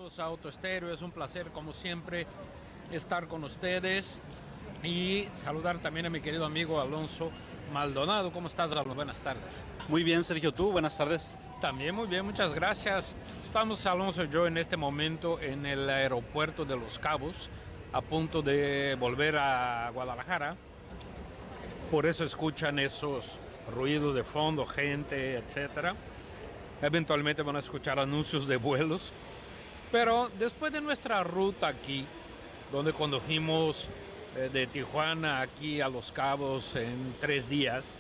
bienvenidos a Auto Estéreo. Es un placer, como siempre, estar con ustedes y saludar también a mi querido amigo Alonso Maldonado. ¿Cómo estás, Alonso? Buenas tardes. Muy bien, Sergio, ¿tú? Buenas tardes. También muy bien, muchas gracias. Estamos, Alonso y yo, en este momento en el aeropuerto de Los Cabos, a punto de volver a Guadalajara. Por eso escuchan esos ruidos de fondo, gente, etcétera. Eventualmente van a escuchar anuncios de vuelos. Pero después de nuestra ruta aquí, donde condujimos de Tijuana aquí a Los Cabos en 3 días,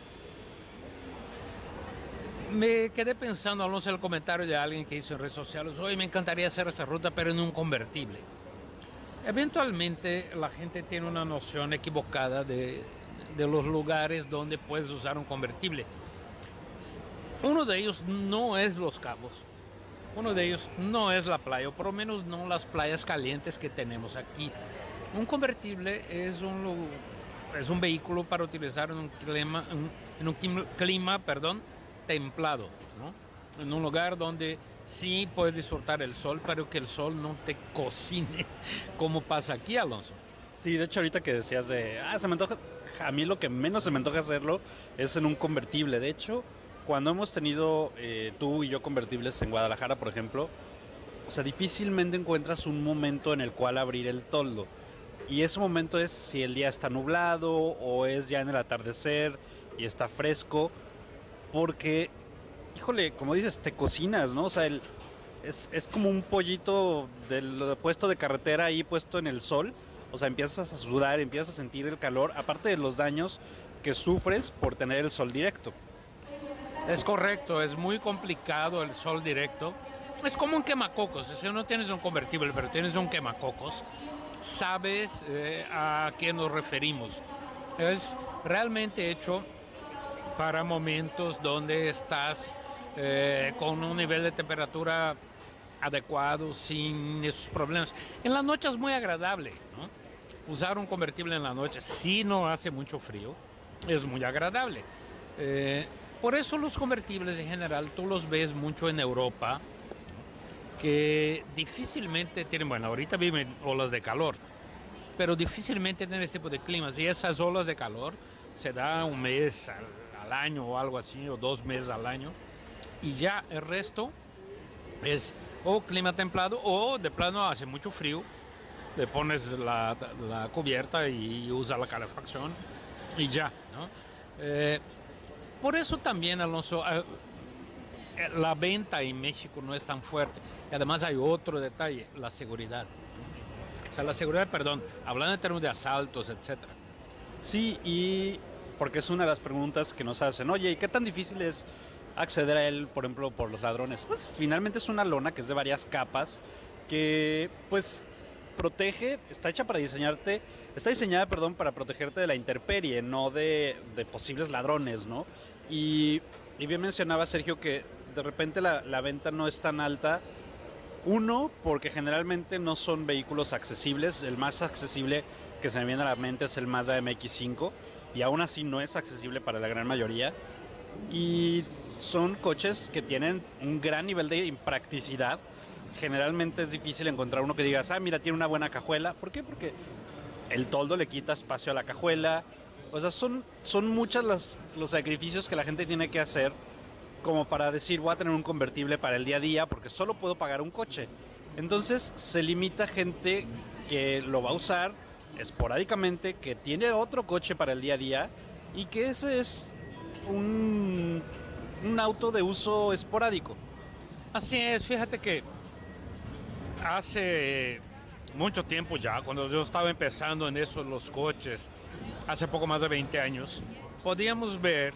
me quedé pensando, Alonso, el comentario de alguien que hizo en redes sociales: hoy me encantaría hacer esta ruta, pero en un convertible. Eventualmente la gente tiene una noción equivocada de los lugares donde puedes usar un convertible. Uno de ellos no es Los Cabos, uno de ellos no es la playa, o por lo menos no las playas calientes que tenemos aquí. Un convertible es un vehículo para utilizar en un clima, templado, ¿no? En un lugar donde sí puedes disfrutar el sol, pero que el sol no te cocine, como pasa aquí, Alonso. Sí, de hecho ahorita que decías se me antoja, a mí lo que menos se me antoja hacerlo es en un convertible. De hecho, cuando hemos tenido tú y yo convertibles en Guadalajara, por ejemplo, o sea, difícilmente encuentras un momento en el cual abrir el toldo. Y ese momento es si el día está nublado o es ya en el atardecer y está fresco, porque, híjole, como dices, te cocinas, ¿no? O sea, es como un pollito del puesto de carretera ahí puesto en el sol. O sea, empiezas a sudar, empiezas a sentir el calor, aparte de los daños que sufres por tener el sol directo. Es correcto, es muy complicado el sol directo. Es como un quemacocos. Si no tienes un convertible, pero tienes un quemacocos, sabes a qué nos referimos. Es realmente hecho para momentos donde estás con un nivel de temperatura adecuado, sin esos problemas. En la noche es muy agradable, ¿no? Usar un convertible en la noche, si no hace mucho frío, es muy agradable. Por eso los convertibles en general tú los ves mucho en Europa, que difícilmente tienen, bueno, ahorita viven olas de calor, pero difícilmente tienen este tipo de climas. Y esas olas de calor se da un mes al año o algo así, o 2 meses al año, y ya el resto es o clima templado o de plano hace mucho frío, le pones la cubierta y usa la calefacción y ya, ¿no? Por eso también, Alonso, la venta en México no es tan fuerte. Y además hay otro detalle: la seguridad. O sea, la seguridad, hablando en términos de asaltos, etcétera. Sí, y porque es una de las preguntas que nos hacen. Oye, ¿y qué tan difícil es acceder a él, por ejemplo, por los ladrones? Pues finalmente es una lona que es de varias capas, que pues protege, está diseñada, para protegerte de la intemperie, no de posibles ladrones, ¿no? Y bien mencionaba Sergio que de repente la venta no es tan alta. Uno, porque generalmente no son vehículos accesibles. El más accesible que se me viene a la mente es el Mazda MX-5, y aún así no es accesible para la gran mayoría. Y son coches que tienen un gran nivel de impracticidad. Generalmente es difícil encontrar uno que digas, mira, tiene una buena cajuela. ¿Por qué? Porque el toldo le quita espacio a la cajuela. O sea, son muchos los sacrificios que la gente tiene que hacer como para decir, voy a tener un convertible para el día a día porque solo puedo pagar un coche. Entonces se limita gente que lo va a usar esporádicamente, que tiene otro coche para el día a día, y que ese es un auto de uso esporádico. Así es, fíjate que hace mucho tiempo ya, cuando yo estaba empezando en eso, los coches, hace poco más de 20 años, podíamos ver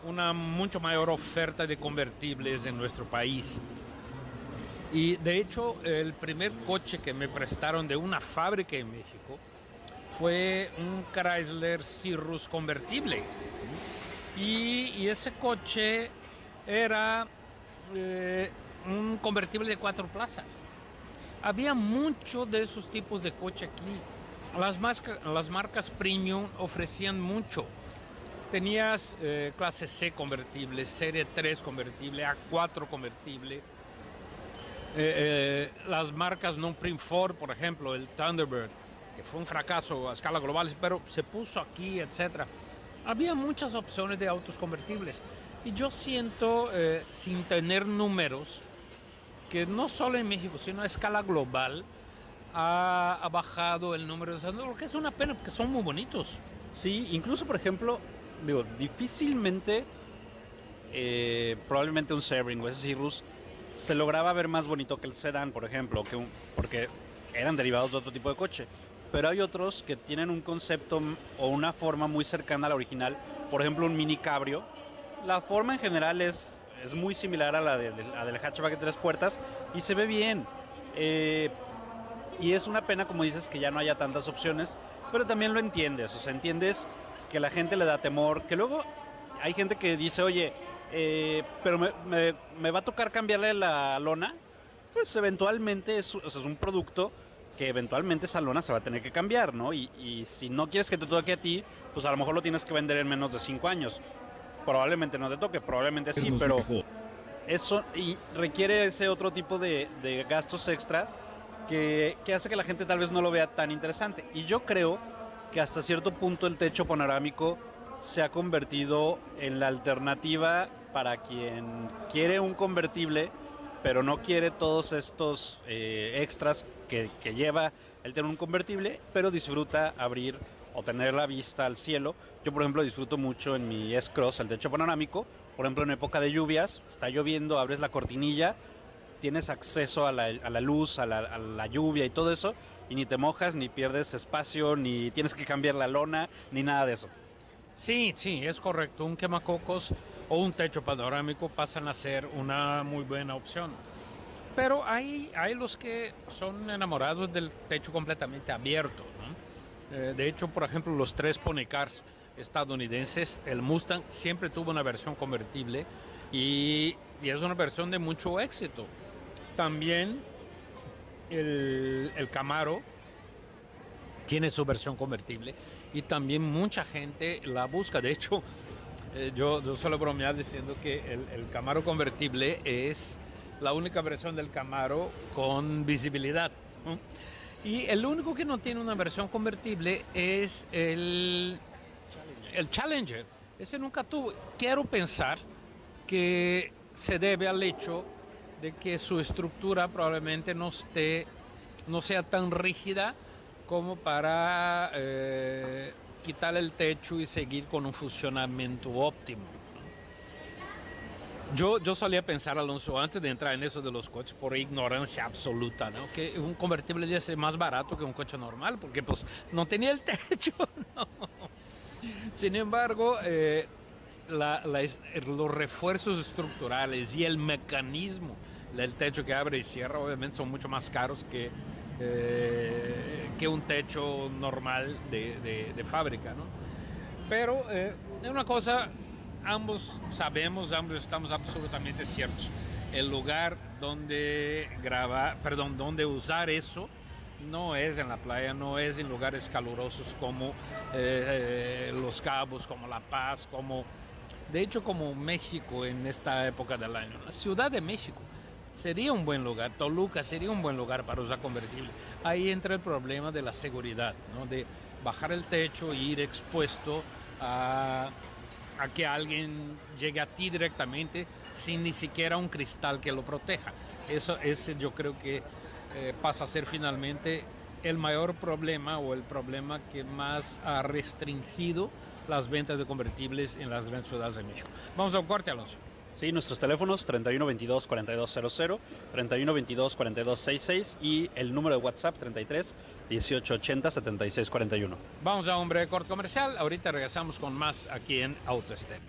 una mucho mayor oferta de convertibles en nuestro país. Y de hecho, el primer coche que me prestaron de una fábrica en México fue un Chrysler Cirrus convertible. Y ese coche era un convertible de 4 plazas. Había mucho de esos tipos de coche aquí. Las marcas premium ofrecían mucho. Tenías clase C convertible, serie 3 convertible, A4 convertible. Las marcas non print Ford, por ejemplo, el Thunderbird, que fue un fracaso a escala global, pero se puso aquí, etcétera. Había muchas opciones de autos convertibles y yo siento, sin tener números, que no solo en México, sino a escala global, ha bajado el número de esos, lo que es una pena, porque son muy bonitos. Sí, incluso por ejemplo, digo, difícilmente, probablemente un Sebring o ese Cirrus se lograba ver más bonito que el sedán, por ejemplo, porque eran derivados de otro tipo de coche. Pero hay otros que tienen un concepto o una forma muy cercana a la original. Por ejemplo, un Mini Cabrio. La forma en general es muy similar a la del hatchback de 3 puertas y se ve bien. Y es una pena, como dices, que ya no haya tantas opciones, pero también lo entiendes. O sea, entiendes que la gente le da temor, que luego hay gente que dice, oye, pero me va a tocar cambiarle la lona. Pues eventualmente o sea, es un producto que eventualmente esa lona se va a tener que cambiar, ¿no? Y si no quieres que te toque a ti, pues a lo mejor lo tienes que vender en menos de 5 años. Probablemente no te toque, probablemente sí, pero eso y requiere ese otro tipo de gastos extras que hace que la gente tal vez no lo vea tan interesante. Y yo creo que hasta cierto punto el techo panorámico se ha convertido en la alternativa para quien quiere un convertible, pero no quiere todos estos extras que lleva el tener un convertible, pero disfruta abrir o tener la vista al cielo. Yo, por ejemplo, disfruto mucho en mi S-Cross el techo panorámico. Por ejemplo, en época de lluvias, está lloviendo, abres la cortinilla, tienes acceso a la luz, a la lluvia y todo eso, y ni te mojas, ni pierdes espacio, ni tienes que cambiar la lona, ni nada de eso. Sí, sí, es correcto. Un quemacocos o un techo panorámico pasan a ser una muy buena opción. Pero hay los que son enamorados del techo completamente abierto, ¿no? De hecho, por ejemplo, los 3 Pony Cars estadounidenses, el Mustang siempre tuvo una versión convertible y es una versión de mucho éxito. También el Camaro tiene su versión convertible y también mucha gente la busca. De hecho, yo suelo bromear diciendo que el Camaro convertible es la única versión del Camaro con visibilidad, ¿no? Y el único que no tiene una versión convertible es el Challenger. Ese nunca tuvo. Quiero pensar que se debe al hecho de que su estructura probablemente no sea tan rígida como para quitar el techo y seguir con un funcionamiento óptimo. Yo solía pensar, Alonso, antes de entrar en eso de los coches, por ignorancia absoluta, ¿no? Que un convertible debe ser más barato que un coche normal, porque pues no tenía el techo, ¿no? Sin embargo, los refuerzos estructurales y el mecanismo del techo que abre y cierra obviamente son mucho más caros que un techo normal de fábrica, ¿no? Pero es una cosa, ambos sabemos, ambos estamos absolutamente ciertos. El lugar donde donde usar eso no es en la playa, no es en lugares calurosos como Los Cabos, como La Paz, de hecho como México en esta época del año. La Ciudad de México sería un buen lugar, Toluca sería un buen lugar para usar convertible. Ahí entra el problema de la seguridad, ¿no? De bajar el techo e ir expuesto a que alguien llegue a ti directamente sin ni siquiera un cristal que lo proteja. Ese yo creo que pasa a ser finalmente el mayor problema o el problema que más ha restringido las ventas de convertibles en las grandes ciudades de México. Vamos a un corte, Alonso. Sí, nuestros teléfonos 3122-4200, 3122-4266 y el número de WhatsApp 33 1880 7641. Vamos a un breve corte comercial. Ahorita regresamos con más aquí en Auto Estéreo.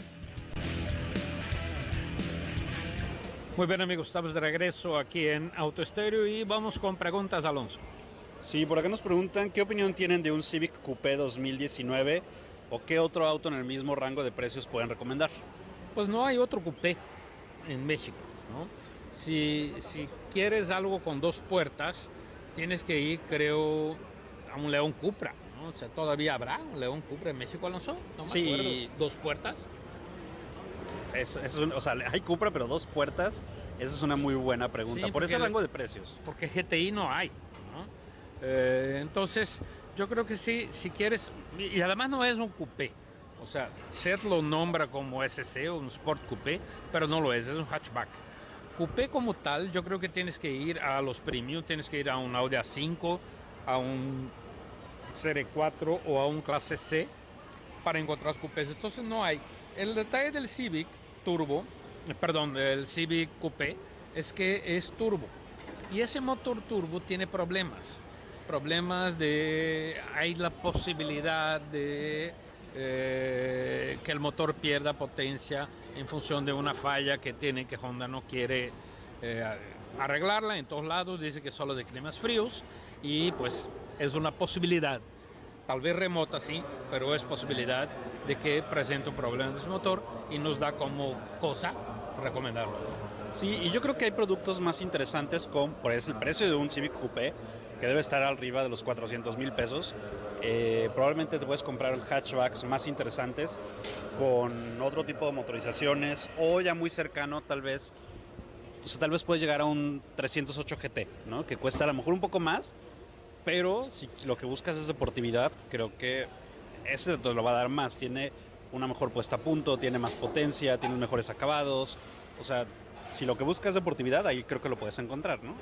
Muy bien, amigos, estamos de regreso aquí en Auto Estéreo y vamos con preguntas, Alonso. Sí, por acá nos preguntan qué opinión tienen de un Civic Coupé 2019 o qué otro auto en el mismo rango de precios pueden recomendar. Pues no hay otro coupé en México, ¿no? Si quieres algo con 2 puertas, tienes que ir, creo, a un León Cupra, ¿no? O sea, ¿todavía habrá un León Cupra en México, Alonso? No me acuerdo. 2 puertas. O sea, hay Cupra, pero 2 puertas. Esa es una muy buena pregunta. Sí, Por ese porque rango de precios. porque GTI no hay, ¿no? Entonces, yo creo que sí, si quieres, y además no es un coupé, o sea, Seat lo nombra como SC, un Sport Coupé, pero no lo es un hatchback. Coupé como tal, yo creo que tienes que ir a los premium, tienes que ir a un Audi A5, a un Serie 4 o a un Clase C para encontrar coupés. Entonces no hay. El detalle del Civic Turbo, perdón, el Civic Coupé, es que es turbo. Y ese motor turbo tiene problemas. Problemas de... Hay la posibilidad de que el motor pierda potencia en función de una falla que tiene, que Honda no quiere arreglarla en todos lados. Dice que solo de climas fríos y pues es una posibilidad. Tal vez remota, sí, pero es posibilidad de que presente un problema de su motor y nos da como cosa recomendarlo. Sí, y yo creo que hay productos más interesantes con, por el precio de un Civic Coupé, que debe estar arriba de los 400,000 pesos. Probablemente te puedes comprar hatchbacks más interesantes con otro tipo de motorizaciones o ya muy cercano tal vez. Entonces, tal vez puedes llegar a un 308 GT, ¿no? Que cuesta a lo mejor un poco más, pero si lo que buscas es deportividad, creo que ese te lo va a dar más. Tiene una mejor puesta a punto, tiene más potencia, tiene mejores acabados. O sea, si lo que buscas es deportividad, ahí creo que lo puedes encontrar, ¿no?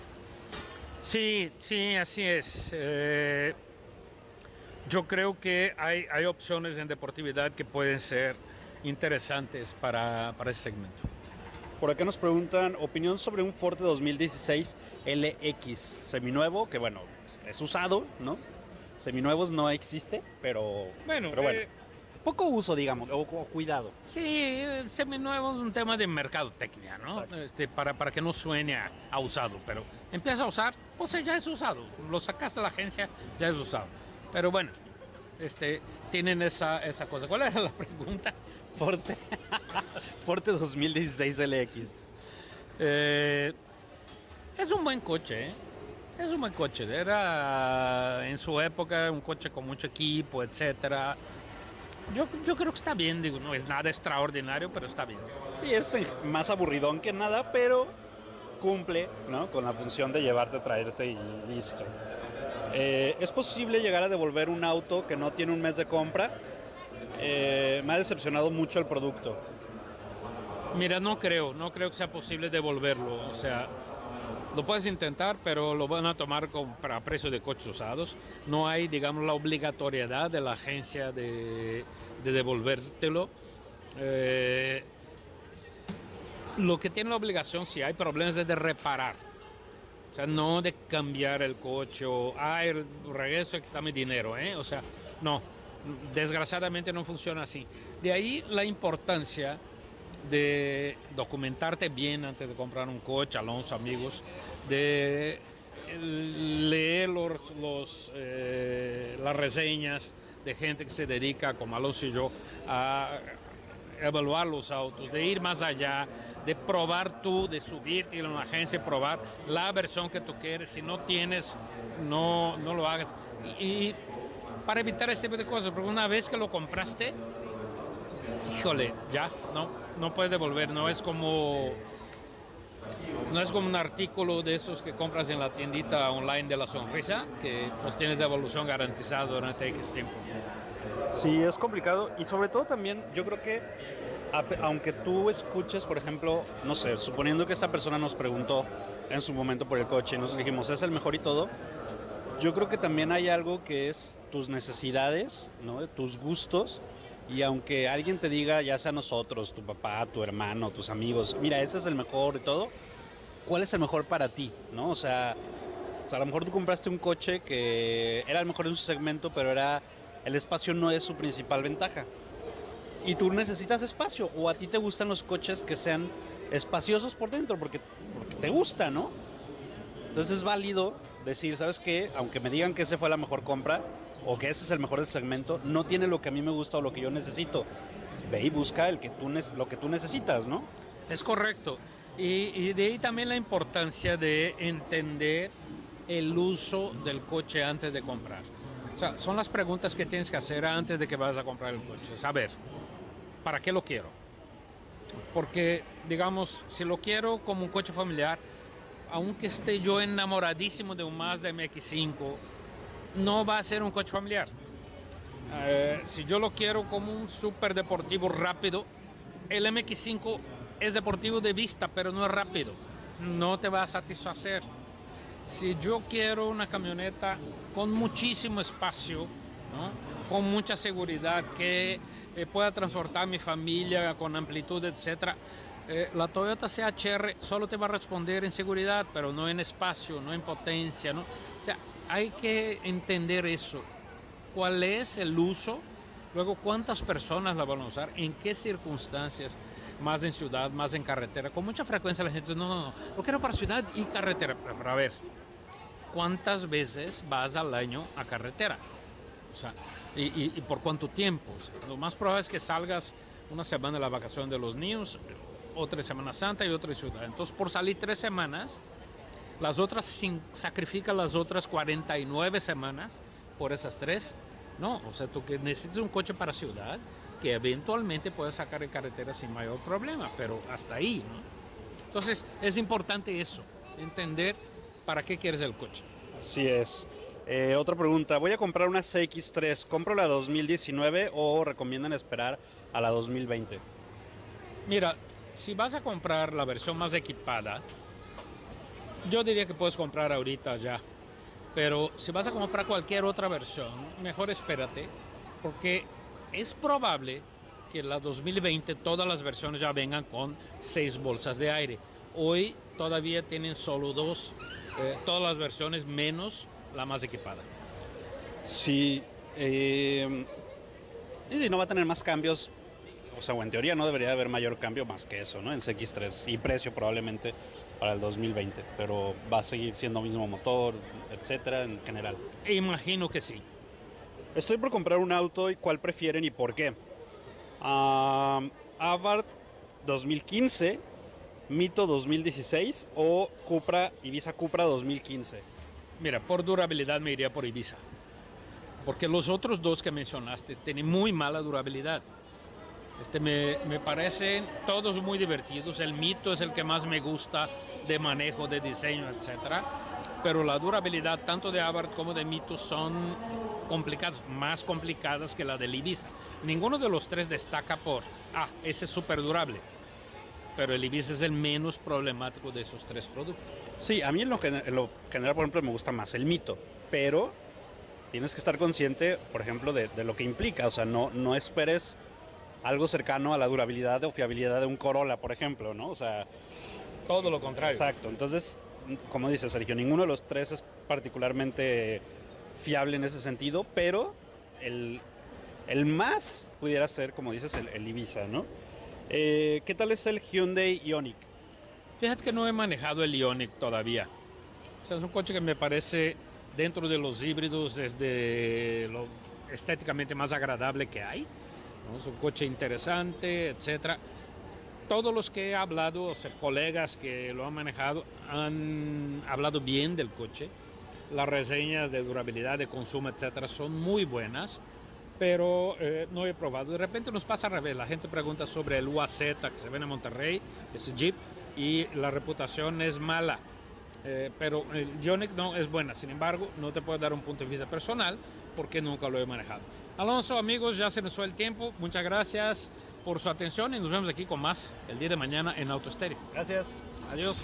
Sí, sí, así es. Yo creo que hay opciones en deportividad que pueden ser interesantes para ese segmento. Por acá nos preguntan opinión sobre un Forte 2016 LX seminuevo, que bueno, es usado, ¿no? Seminuevos no existe, Bueno, pero bueno. Poco uso, digamos, o cuidado. sí, seminuevo es un tema de mercadotecnia, ¿no? Para que no suene a usado, pero empieza a usar, pues ya es usado. Lo sacaste de la agencia, ya es usado. Pero bueno, tienen esa cosa. ¿Cuál era la pregunta? Forte, Forte 2016 LX. Eh, es un buen coche, ¿eh? Es un buen coche. Era en su época un coche con mucho equipo, etcétera. Yo creo que está bien, digo, no es nada extraordinario, pero está bien. Sí, es más aburridón que nada, pero cumple, ¿no? Con la función de llevarte, traerte y listo. ¿Es posible llegar a devolver un auto que no tiene un mes de compra? Me ha decepcionado mucho el producto. Mira, no creo que sea posible devolverlo. O sea, lo puedes intentar, pero lo van a tomar para precio de coches usados. No hay, digamos, la obligatoriedad de la agencia de devolvértelo. Eh, lo que tiene la obligación, si hay problemas, es de reparar. O sea, no de cambiar el coche o, el regreso, está mi dinero, ¿eh? O sea, no. Desgraciadamente no funciona así. De ahí la importancia de documentarte bien antes de comprar un coche, Alonso, amigos, de leer las reseñas de gente que se dedica, como Alonso y yo, a evaluar los autos, de ir más allá, de probar tú, de subirte a una agencia y probar la versión que tú quieres. Si no tienes, no lo hagas. Y para evitar este tipo de cosas, porque una vez que lo compraste, híjole, ya, no puedes devolver, no es como un artículo de esos que compras en la tiendita online de la sonrisa, que pues tienes devolución garantizada durante X tiempo. Sí, es complicado y sobre todo también yo creo que aunque tú escuches, por ejemplo, no sé, suponiendo que esta persona nos preguntó en su momento por el coche y nos dijimos, es el mejor y todo, yo creo que también hay algo que es tus necesidades, ¿no? Tus gustos. Y aunque alguien te diga, ya sea nosotros, tu papá, tu hermano, tus amigos, mira, este es el mejor y todo, ¿cuál es el mejor para ti? ¿No? O sea, a lo mejor tú compraste un coche que era el mejor en su segmento, pero el espacio no es su principal ventaja. Y tú necesitas espacio, o a ti te gustan los coches que sean espaciosos por dentro, porque te gusta, ¿no? Entonces es válido decir, ¿sabes qué? Aunque me digan que esa fue la mejor compra o que ese es el mejor del segmento, no tiene lo que a mí me gusta o lo que yo necesito. Pues ve y busca lo que tú necesitas, ¿no? Es correcto. Y de ahí también la importancia de entender el uso del coche antes de comprar. O sea, son las preguntas que tienes que hacer antes de que vayas a comprar el coche. Saber, ¿para qué lo quiero? Porque, digamos, si lo quiero como un coche familiar, aunque esté yo enamoradísimo de un Mazda MX-5, no va a ser un coche familiar. Si yo lo quiero como un super deportivo rápido, el MX-5 es deportivo de vista, pero no es rápido. No te va a satisfacer. Si yo quiero una camioneta con muchísimo espacio, ¿no? Con mucha seguridad, que pueda transportar a mi familia con amplitud, etcétera, la Toyota CHR solo te va a responder en seguridad, pero no en espacio, no en potencia, ¿no? O sea, hay que entender eso. ¿Cuál es el uso? Luego, ¿cuántas personas la van a usar? ¿En qué circunstancias? Más en ciudad, más en carretera. Con mucha frecuencia la gente dice, no, lo quiero para ciudad y carretera. Pero a ver, ¿cuántas veces vas al año a carretera? O sea, y por cuánto tiempo. O sea, lo más probable es que salgas una semana de la vacación de los niños, otra Semana Santa y otra ciudad. Entonces, por salir 3 semanas, las otras sacrifican las otras 49 semanas por esas 3. No, o sea, tú que necesitas un coche para ciudad que eventualmente puedes sacar en carretera sin mayor problema, pero hasta ahí, ¿no? Entonces, es importante eso, entender para qué quieres el coche. Así es. Otra pregunta, voy a comprar una CX-3, ¿compro la 2019 o recomiendan esperar a la 2020? Mira, si vas a comprar la versión más equipada, yo diría que puedes comprar ahorita ya. Pero si vas a comprar cualquier otra versión, mejor espérate, porque es probable que en la 2020 todas las versiones ya vengan con 6 bolsas de aire. Hoy todavía tienen solo 2, todas las versiones menos la más equipada. Sí, y no va a tener más cambios, o sea, o en teoría no debería haber mayor cambio más que eso, ¿no? En CX-3 y precio probablemente para el 2020, pero va a seguir siendo mismo motor, etcétera, en general. Imagino que sí. Estoy por comprar un auto y cuál prefieren y por qué. Abarth 2015, Mito 2016 o Cupra, Ibiza Cupra 2015. Mira, por durabilidad me iría por Ibiza, porque los otros dos que mencionaste tienen muy mala durabilidad. Me parecen todos muy divertidos. El Mito es el que más me gusta de manejo, de diseño, etcétera. Pero la durabilidad tanto de Abarth como de Mito son complicadas, más complicadas que la del Ibiza. Ninguno de los 3 destaca por, ese es súper durable. Pero el Ibiza es el menos problemático de esos 3 productos. Sí, a mí en lo general, por ejemplo, me gusta más el Mito, pero tienes que estar consciente, por ejemplo, de lo que implica. O sea, no esperes algo cercano a la durabilidad o fiabilidad de un Corolla, por ejemplo, ¿no? O sea, todo lo contrario. Exacto. Entonces, como dice Sergio, ninguno de los 3 es particularmente fiable en ese sentido, pero el más pudiera ser, como dices, el Ibiza, ¿no? ¿Qué tal es el Hyundai Ioniq? Fíjate que no he manejado el Ioniq todavía. O sea, es un coche que me parece, dentro de los híbridos, es de lo estéticamente más agradable que hay, ¿no? Es un coche interesante, etcétera. Todos los que he hablado, o sea, colegas que lo han manejado, han hablado bien del coche. Las reseñas de durabilidad, de consumo, etcétera, son muy buenas, pero no he probado. De repente nos pasa al revés. La gente pregunta sobre el UAZ que se vende en Monterrey, ese Jeep, y la reputación es mala. Pero el Ioniq no es buena. Sin embargo, no te puedo dar un punto de vista personal porque nunca lo he manejado. Alonso, amigos, ya se nos fue el tiempo. Muchas gracias por su atención y nos vemos aquí con más el día de mañana en Auto Estéreo. Gracias. Adiós.